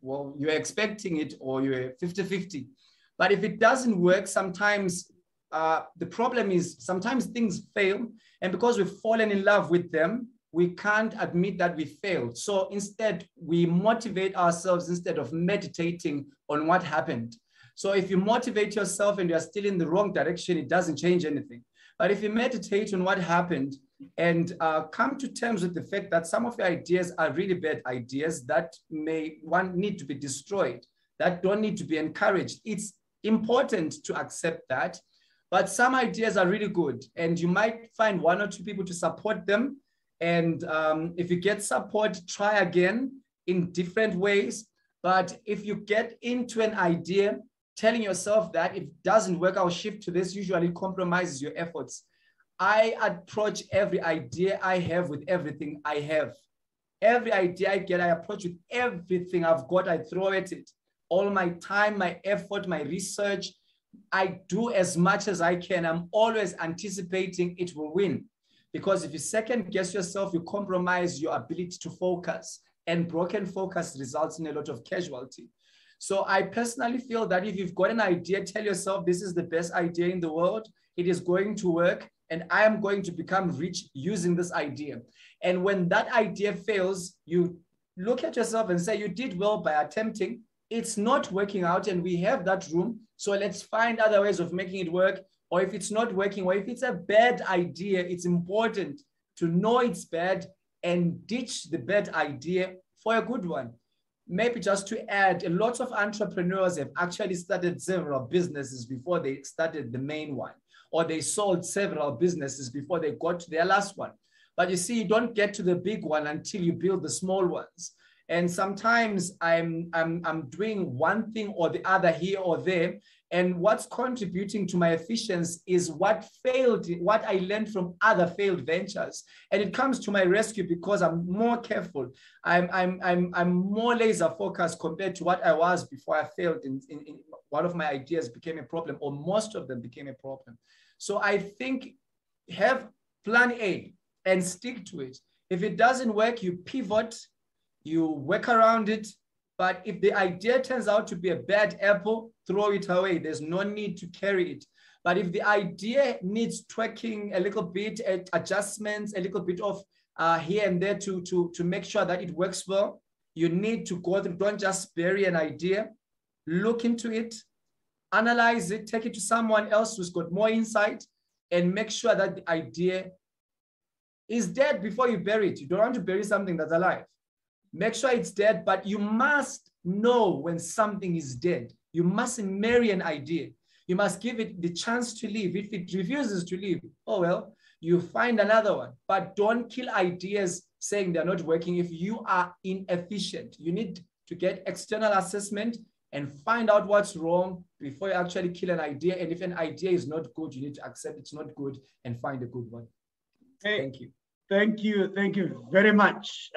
you're expecting it, or you're 50-50. But if it doesn't work, sometimes the problem is sometimes things fail, and because we've fallen in love with them, we can't admit that we failed. So instead, we motivate ourselves instead of meditating on what happened. So if you motivate yourself and you're still in the wrong direction, it doesn't change anything. But if you meditate on what happened and come to terms with the fact that some of your ideas are really bad ideas that need to be destroyed, that don't need to be encouraged, it's important to accept that. But some ideas are really good, and you might find one or two people to support them. And if you get support, try again in different ways. But if you get into an idea, telling yourself that if it doesn't work, I'll shift to this, usually compromises your efforts. I approach every idea I have with everything I have. Every idea I get, I approach with everything I've got, I throw at it. All my time, my effort, my research, I do as much as I can. I'm always anticipating it will win. Because if you second guess yourself, you compromise your ability to focus, and broken focus results in a lot of casualty. So I personally feel that if you've got an idea, tell yourself this is the best idea in the world. It is going to work, and I am going to become rich using this idea. And when that idea fails, you look at yourself and say, you did well by attempting. It's not working out, and we have that room. So let's find other ways of making it work. Or if it's not working, or if it's a bad idea, it's important to know it's bad and ditch the bad idea for a good one. Maybe just to add, a lot of entrepreneurs have actually started several businesses before they started the main one, or they sold several businesses before they got to their last one. But you see, you don't get to the big one until you build the small ones. And sometimes I'm doing one thing or the other here or there. And what's contributing to my efficiency is what failed, what I learned from other failed ventures. And it comes to my rescue because I'm more careful. I'm more laser focused compared to what I was before I failed. In one of my ideas became a problem, or most of them became a problem. So I think have plan A and stick to it. If it doesn't work, you pivot, you work around it. But if the idea turns out to be a bad apple, throw it away. There's no need to carry it. But if the idea needs tweaking a little bit, adjustments, a little bit of here and there to make sure that it works well, you need to go through. Don't just bury an idea. Look into it, analyze it, take it to someone else who's got more insight, and make sure that the idea is dead before you bury it. You don't want to bury something that's alive. Make sure it's dead, but you must know when something is dead. You mustn't marry an idea. You must give it the chance to live. If it refuses to live, oh well, you find another one. But don't kill ideas saying they're not working if you are inefficient. You need to get external assessment and find out what's wrong before you actually kill an idea. And if an idea is not good, you need to accept it's not good and find a good one. Hey. Thank you. Thank you. Thank you very much.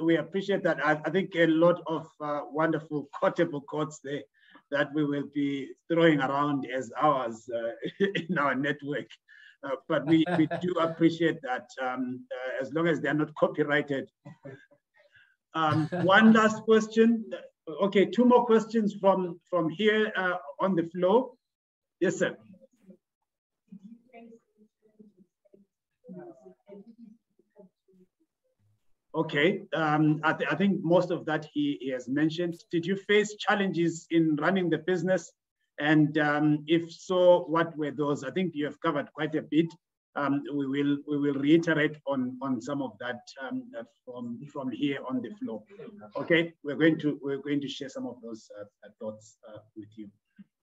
We appreciate that. I think a lot of wonderful quotable quotes there that we will be throwing around as ours in our network. But we do appreciate that as long as they're not copyrighted. One last question. Okay, two more questions from here on the floor. Yes, sir. Okay, I think most of that he has mentioned. Did you face challenges in running the business? And if so, what were those? I think you have covered quite a bit. We will reiterate on some of that from here on the floor. Okay, we're going to share some of those thoughts with you.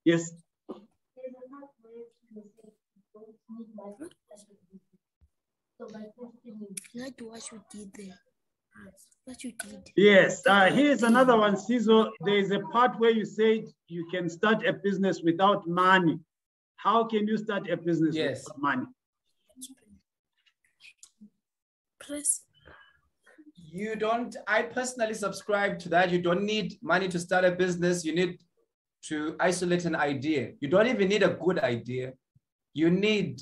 Yes. So my question is, not what you did there. What you did. Yes, here's another one, Sizo. There is a part where you said you can start a business without money. How can you start a business without money? Press. You don't, I personally subscribe to that. You don't need money to start a business. You need to isolate an idea. You don't even need a good idea. You need,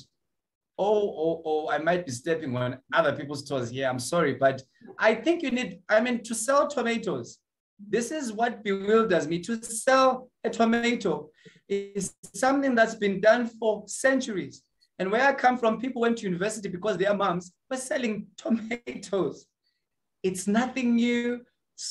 I might be stepping on other people's toes here. I'm sorry, but I think you need, to sell tomatoes. This is what bewilders me. To sell a tomato is something that's been done for centuries. And where I come from, people went to university because their moms were selling tomatoes. It's nothing new.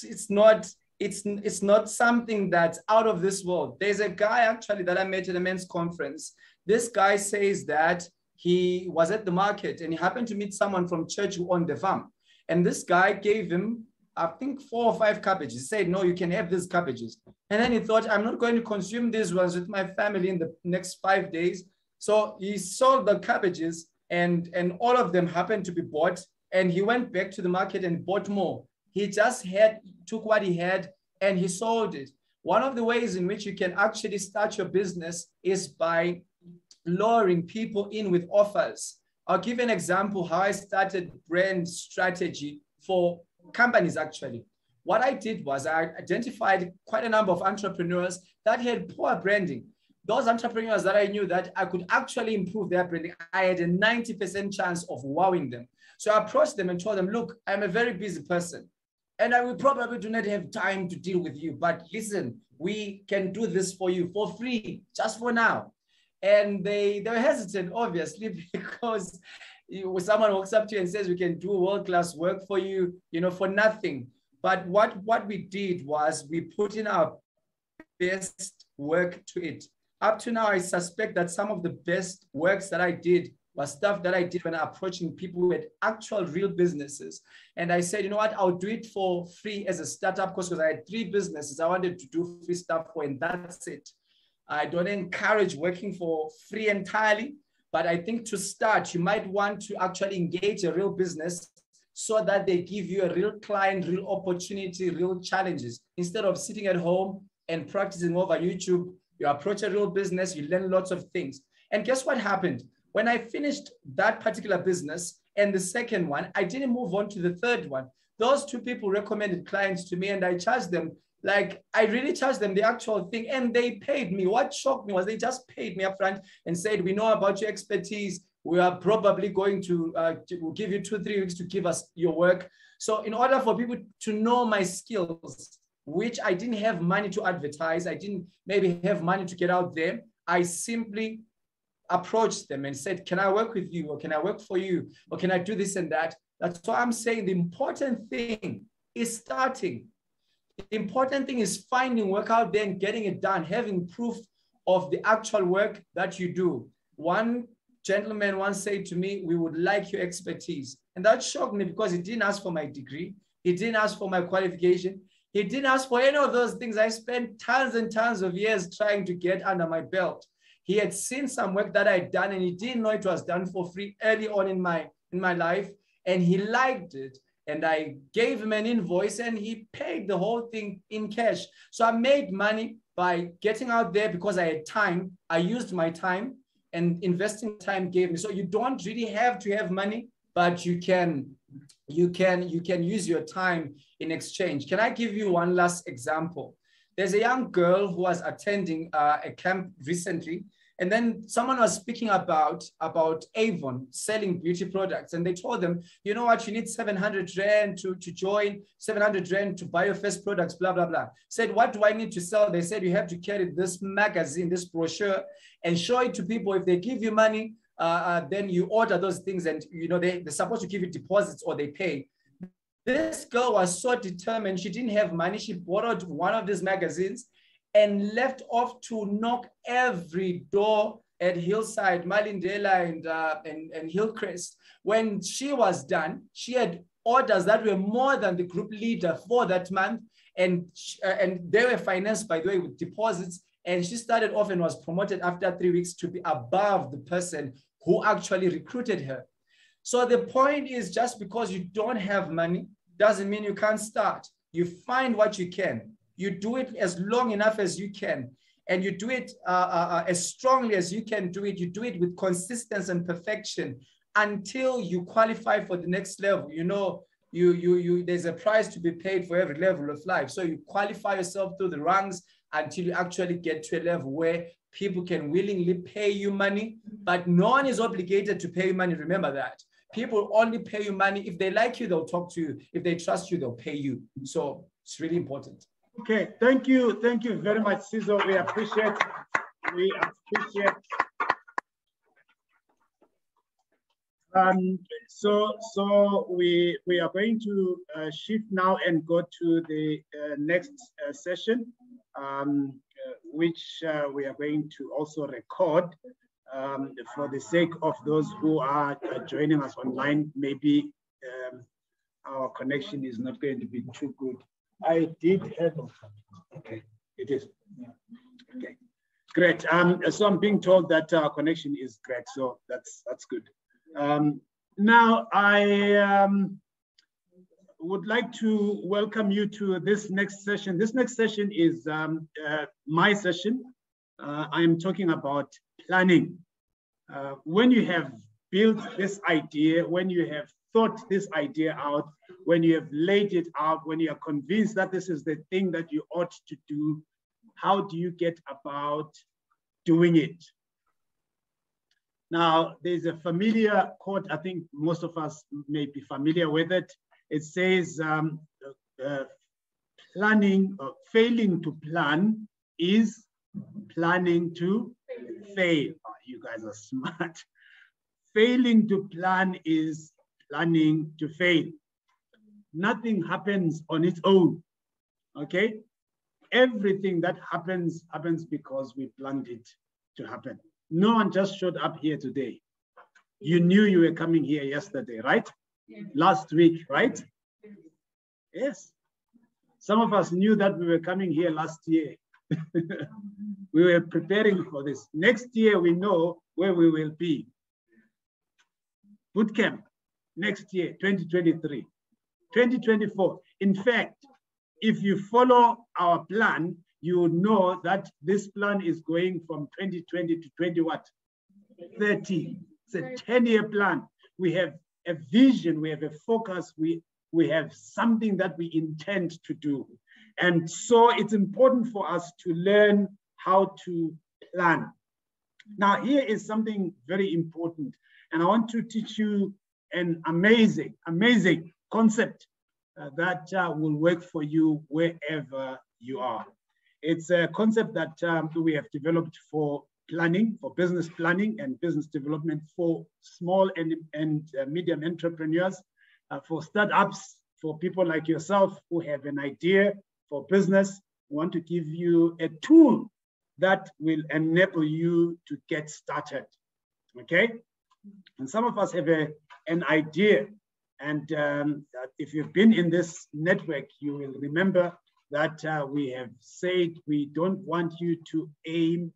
It's not something that's out of this world. There's a guy actually that I met at a men's conference. This guy says that he was at the market and he happened to meet someone from church who owned the farm. And this guy gave him, I think, 4 or 5 cabbages. He said, no, you can have these cabbages. And then he thought, I'm not going to consume these ones with my family in the next 5 days. So he sold the cabbages and all of them happened to be bought. And he went back to the market and bought more. He just took what he had and he sold it. One of the ways in which you can actually start your business is by luring people in with offers. I'll give you an example how I started brand strategy for companies actually. What I did was I identified quite a number of entrepreneurs that had poor branding. Those entrepreneurs that I knew that I could actually improve their branding, I had a 90% chance of wowing them. So I approached them and told them, look, I'm a very busy person and I will probably do not have time to deal with you. But listen, we can do this for you for free, just for now. And they were hesitant, obviously, because someone walks up to you and says, we can do world-class work for you, for nothing. But what we did was we put in our best work to it. Up to now, I suspect that some of the best works that I did was stuff that I did when approaching people who had actual real businesses. And I said, you know what, I'll do it for free as a startup course because I had 3 businesses I wanted to do free stuff for, and that's it. I don't encourage working for free entirely, but I think to start, you might want to actually engage a real business so that they give you a real client, real opportunity, real challenges. Instead of sitting at home and practicing over YouTube, you approach a real business, you learn lots of things. And guess what happened? When I finished that particular business and the second one, I didn't move on to the third one. Those 2 people recommended clients to me and I charged them, like I really charged them the actual thing and they paid me. What shocked me was they just paid me upfront and said, we know about your expertise. We are probably going to we'll give you 2-3 weeks to give us your work. So in order for people to know my skills, which I didn't have money to advertise, I didn't maybe have money to get out there, I simply approached them and said, can I work with you? Or can I work for you? Or can I do this and that? That's why I'm saying the important thing is starting. The important thing is finding work out there and getting it done, having proof of the actual work that you do. One gentleman once said to me, we would like your expertise. And that shocked me because he didn't ask for my degree. He didn't ask for my qualification. He didn't ask for any of those things. I spent tons and tons of years trying to get under my belt. He had seen some work that I'd done and he didn't know it was done for free early on in my life. And he liked it. And I gave him an invoice and he paid the whole thing in cash. So I made money by getting out there because I had time. I used my time and investing time gave me. So you don't really have to have money, but you can use your time in exchange. Can I give you one last example? There's a young girl who was attending a camp recently. And then someone was speaking about Avon selling beauty products. And they told them, you know what, you need 700 Rand to join, 700 Rand to buy your first products, blah, blah, blah. Said, what do I need to sell? They said, you have to carry this magazine, this brochure, and show it to people. If they give you money, then you order those things and, they're supposed to give you deposits or they pay. This girl was so determined. She didn't have money. She borrowed one of these magazines and left off to knock every door at Hillside, Malindela, and Hillcrest. When she was done, she had orders that were more than the group leader for that month. And they were financed, by the way, with deposits. And she started off and was promoted after 3 weeks to be above the person who actually recruited her. So the point is, just because you don't have money doesn't mean you can't start. You find what you can. You do it as long enough as you can. And you do it as strongly as you can do it. You do it with consistency and perfection until you qualify for the next level. You know, there's a price to be paid for every level of life. So you qualify yourself through the ranks until you actually get to a level where people can willingly pay you money, but no one is obligated to pay you money. Remember that. People only pay you money. If they like you, they'll talk to you. If they trust you, they'll pay you. So it's really important. Okay, thank you. Thank you very much, Sizo. We appreciate. So we are going to shift now and go to the next session, which we are going to also record for the sake of those who are joining us online. Maybe our connection is not going to be too good. I did have, okay, it is. Okay, great. So I'm being told that our connection is great, so that's good. Now I would like to welcome you to this next session. This next session is my session. I'm talking about planning. When you have built this idea, when you have thought this idea out, when you have laid it out, when you are convinced that this is the thing that you ought to do, how do you get about doing it? Now, there's a familiar quote, I think most of us may be familiar with it. It says, failing to plan is planning to fail. Oh, you guys are smart. Failing to plan is planning to fail. Nothing happens on its own, okay? Everything that happens because we planned it to happen. No one just showed up here today. You knew you were coming here yesterday, right? Yeah. Last week, right? Yes. Some of us knew that we were coming here last year. We were preparing for this. Next year, we know where we will be. Bootcamp, next year, 2023, 2024. In fact, if you follow our plan, you would know that this plan is going from 2020 to 2030. It's a 10-year plan. We have a vision, we have a focus, we have something that we intend to do. And so it's important for us to learn how to plan. Now, here is something very important. And I want to teach you an amazing concept that will work for you wherever you are. It's a concept that we have developed for planning, for business planning and business development for small and medium entrepreneurs, for startups, for people like yourself who have an idea for business. We want to give you a tool that will enable you to get started, okay? And some of us have an idea, and if you've been in this network, you will remember that we have said we don't want you to aim.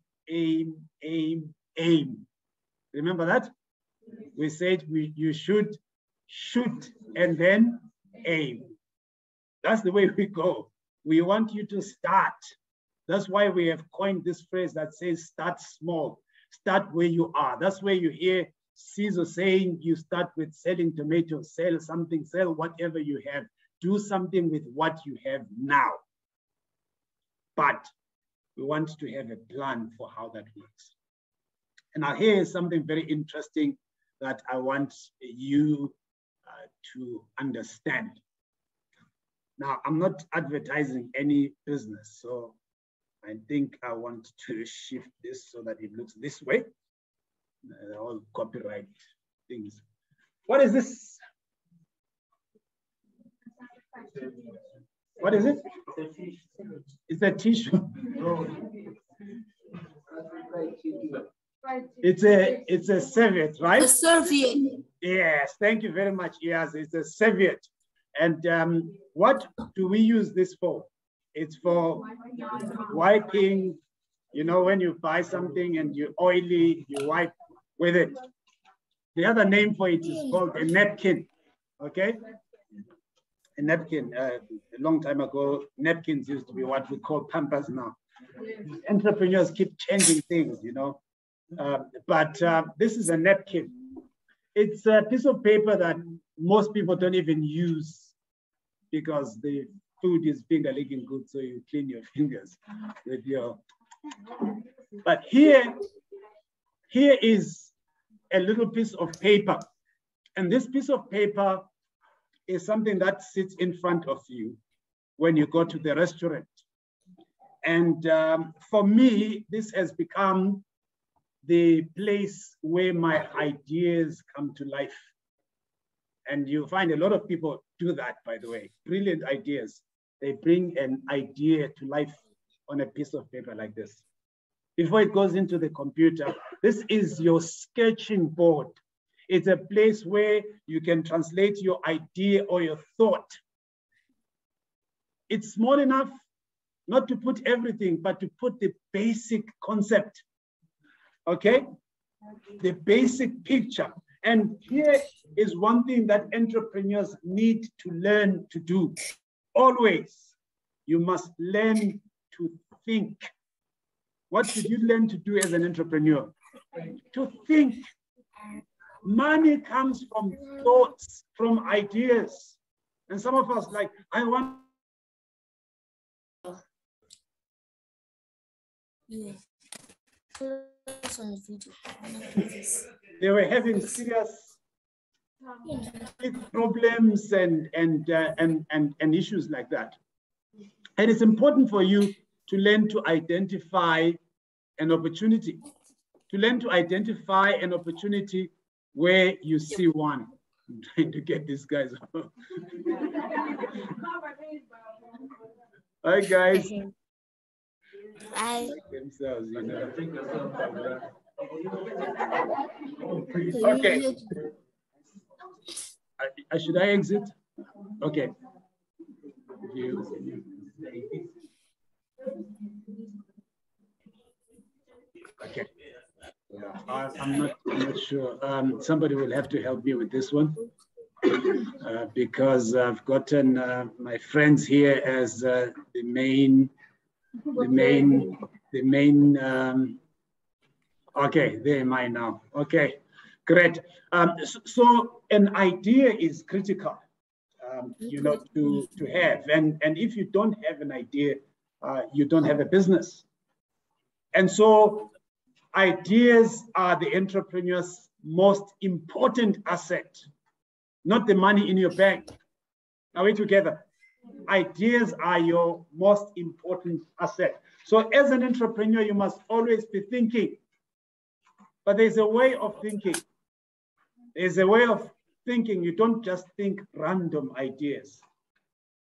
Remember that? We said you should shoot and then aim. That's the way we go. We want you to start. That's why we have coined this phrase that says start small. Start where you are. That's where you hear Sizo saying you start with selling tomatoes, sell something, sell whatever you have. Do something with what you have now. But we want to have a plan for how that works. And now here is something very interesting that I want you to understand. Now, I'm not advertising any business, so I think I want to shift this so that it looks this way. All copyright things. What is this? What is it? It's a tissue. It's a serviette, right? A serviette. Yes, thank you very much. Yes, it's a serviette. And what do we use this for? It's for wiping You know, when you buy something and you oily, you wipe with it. The other name for it is called a napkin, okay? A napkin. A long time ago, napkins used to be what we call Pampers now. Entrepreneurs keep changing things, you know. But this is a napkin. It's a piece of paper that most people don't even use because the food is finger licking good, so you clean your fingers with your. But here is a little piece of paper. And this piece of paper is something that sits in front of you when you go to the restaurant. And for me, this has become the place where my ideas come to life. And you find a lot of people do that, by the way, brilliant ideas. They bring an idea to life on a piece of paper like this. Before it goes into the computer, this is your sketching board. It's a place where you can translate your idea or your thought. It's small enough not to put everything, but to put the basic concept, okay? The basic picture. And here is one thing that entrepreneurs need to learn to do. Always, you must learn to think. What should you learn to do as an entrepreneur? To think. Money comes from thoughts, from ideas. And some of us like, I want. Yeah. They were having serious problems and issues like that. And it's important for you to learn to identify an opportunity, where you see one. I'm trying to get these guys off. Hi, guys. I Themselves, you know. Okay. Should I exit? Okay. Okay. I'm not sure. Somebody will have to help me with this one because I've gotten my friends here as the main. Okay, they're mine now. Okay, great. So an idea is critical, you know, to have. And if you don't have an idea, you don't have a business. And so ideas are the entrepreneur's most important asset, not the money in your bank. Are we together? Ideas are your most important asset. So as an entrepreneur, you must always be thinking. But there's a way of thinking. There's a way of thinking. You don't just think random ideas.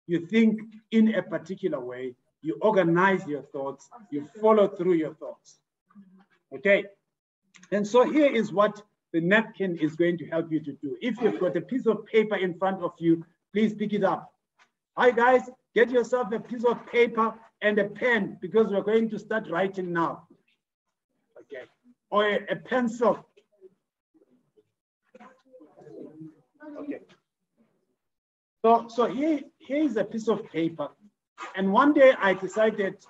You think in a particular way. You organize your thoughts. You follow through your thoughts. Okay? And so here is what the napkin is going to help you to do. If you've got a piece of paper in front of you, please pick it up. Hi, guys. Get yourself a piece of paper and a pen because we're going to start writing now. Okay. Or a pencil. Okay. So here is a piece of paper. And one day I decided